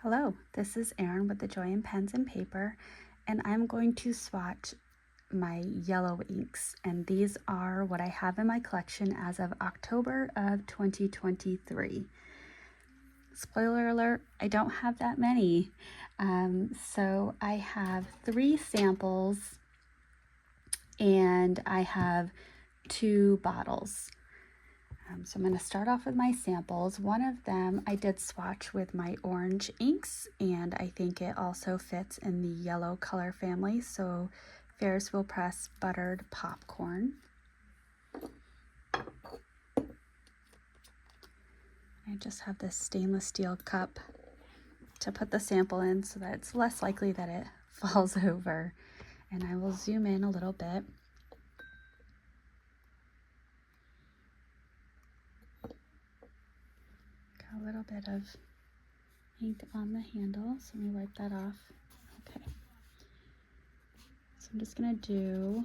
Hello, this is Erin with the Joy in Pens and Paper, and I'm going to swatch my yellow inks, and these are what I have in my collection as of October of 2023. Spoiler alert, I don't have that many. So I have 3 samples and I have 2 bottles. So I'm going to start off with my samples. One of them I did swatch with my orange inks, and I think it also fits in the yellow color family. So Ferris Wheel Press Buttered Popcorn. I just have this stainless steel cup to put the sample in so that it's less likely that it falls over. And I will zoom in a little bit. Got a little bit of ink on the handle, so let me wipe that off. Okay. So I'm just gonna do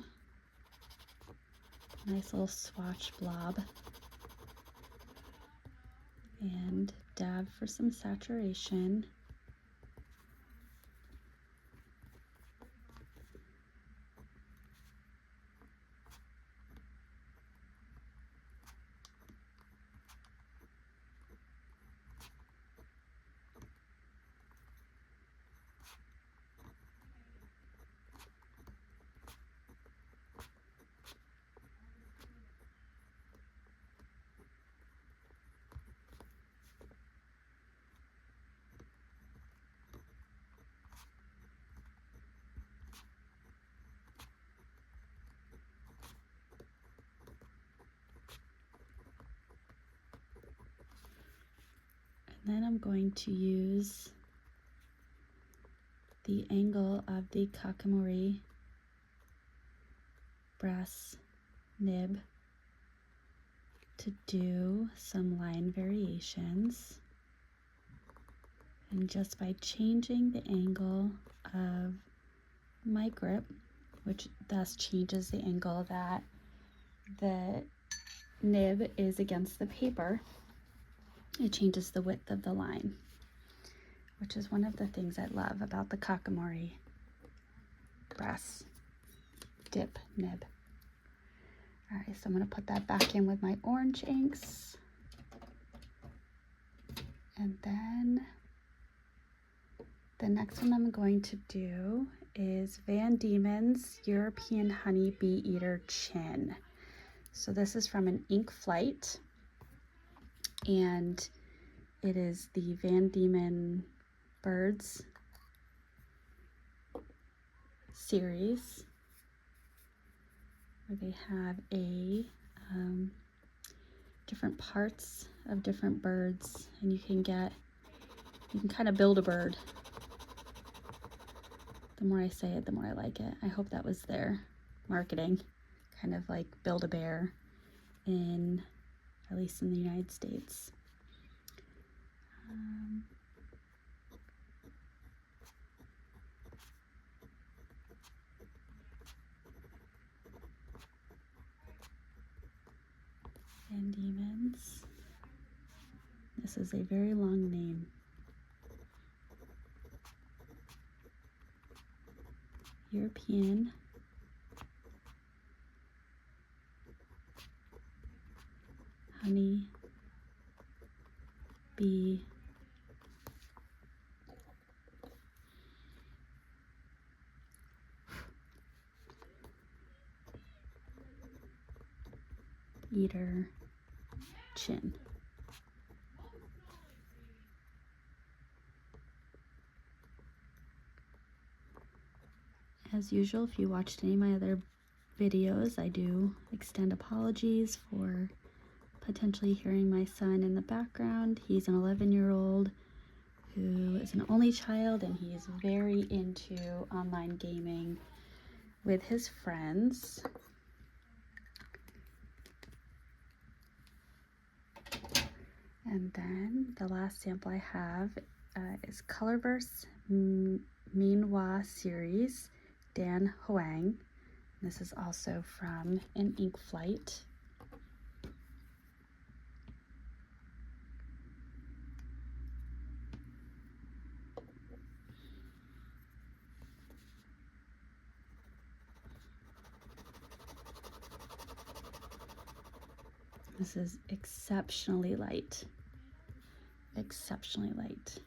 a nice little swatch blob and dab for some saturation. And then I'm going to use the angle of the Kakamori brass nib to do some line variations. And just by changing the angle of my grip, which thus changes the angle that the nib is against the paper, it changes the width of the line, which is one of the things I love about the Kakamori brass dip nib. All right, so I'm going to put that back in with my orange inks. And then the next one I'm going to do is Van Diemen's European Honey Bee Eater Chin. So this is from an ink flight, and it is the Van Diemen Birds series, where they have a different parts of different birds, and you can kind of build a bird. The more I say it, the more I like it. I hope that was their marketing, kind of like Build-A-Bear at least in the United States. Van Diemen's. This is a very long name. European Honey Bee Eater Chin. As usual, if you watched any of my other videos, I do extend apologies for potentially hearing my son in the background. He's an 11-year-old who is an only child, and he is very into online gaming with his friends. And then the last sample I have is Colorverse Momo series, Dan Huang. This is also from an ink flight. This is exceptionally light. Exceptionally light.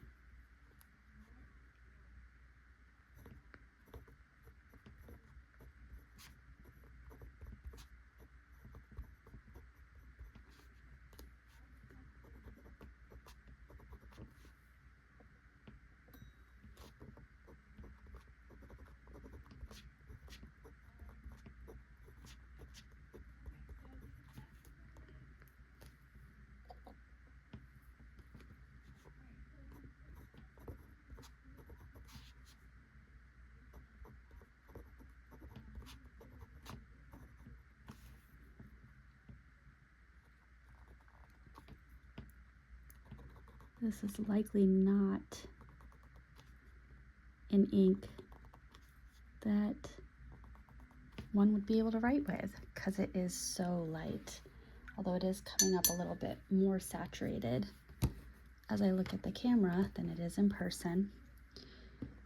This is likely not an ink that one would be able to write with because it is so light, although it is coming up a little bit more saturated as I look at the camera than it is in person.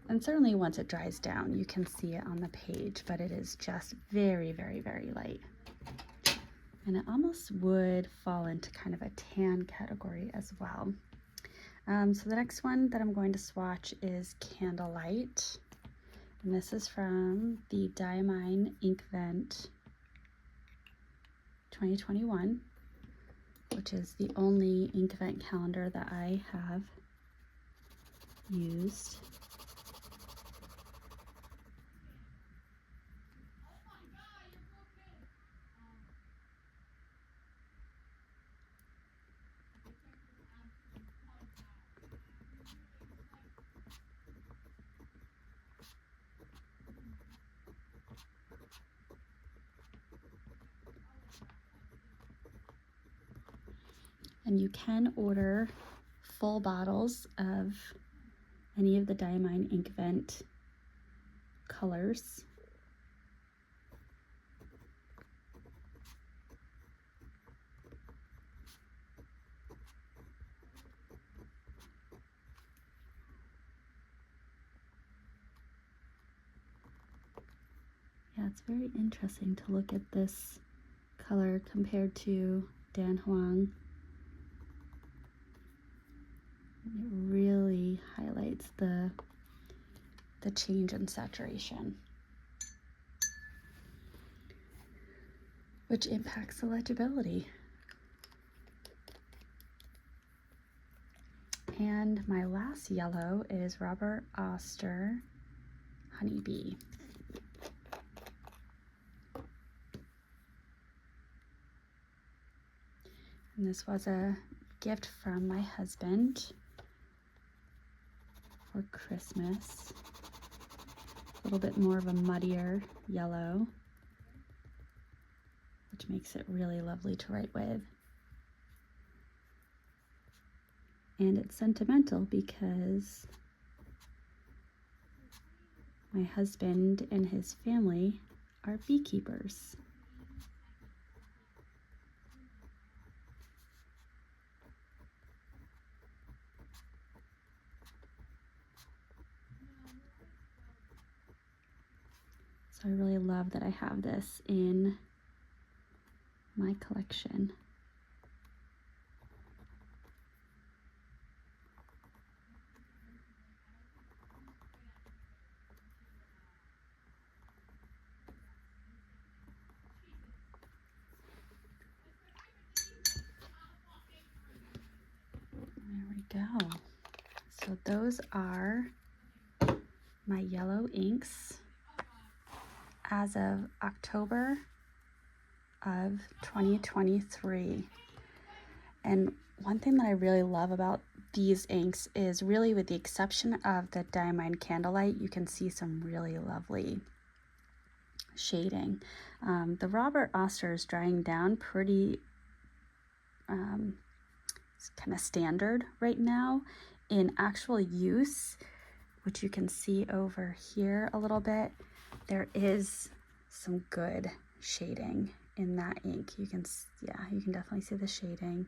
And certainly once it dries down, you can see it on the page, but it is just very, very, very light. And it almost would fall into kind of a tan category as well. So the next one that I'm going to swatch is Candlelight. And this is from the Diamine Inkvent 2021, which is the only Inkvent calendar that I have used. And you can order full bottles of any of the Diamine Inkvent colors. Yeah, it's very interesting to look at this color compared to Dan Huang. It really highlights the change in saturation, which impacts the legibility. And my last yellow is Robert Oster Honeybee. And this was a gift from my husband for Christmas. A little bit more of a muddier yellow, which makes it really lovely to write with. And it's sentimental because my husband and his family are beekeepers. So I really love that I have this in my collection. There we go. So those are my yellow inks as of October of 2023. And one thing that I really love about these inks is, really with the exception of the Diamine Candlelight, you can see some really lovely shading. The Robert Oster is drying down pretty kind of standard right now. In actual use, which you can see over here a little bit, there is some good shading in that ink. You can definitely see the shading.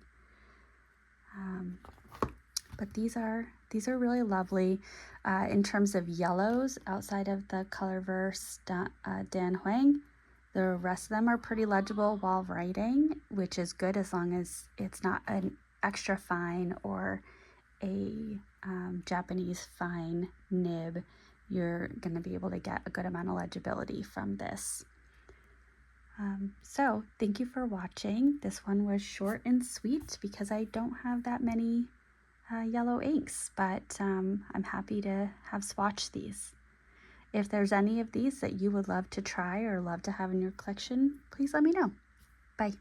But these are really lovely. In terms of yellows, outside of the Colorverse Dan Huang, The rest of them are pretty legible while writing, which is good as long as it's not an extra fine or a Japanese fine nib. You're going to be able to get a good amount of legibility from this. So thank you for watching. This one was short and sweet because I don't have that many yellow inks, but I'm happy to have swatched these. If there's any of these that you would love to try or love to have in your collection, please let me know. Bye.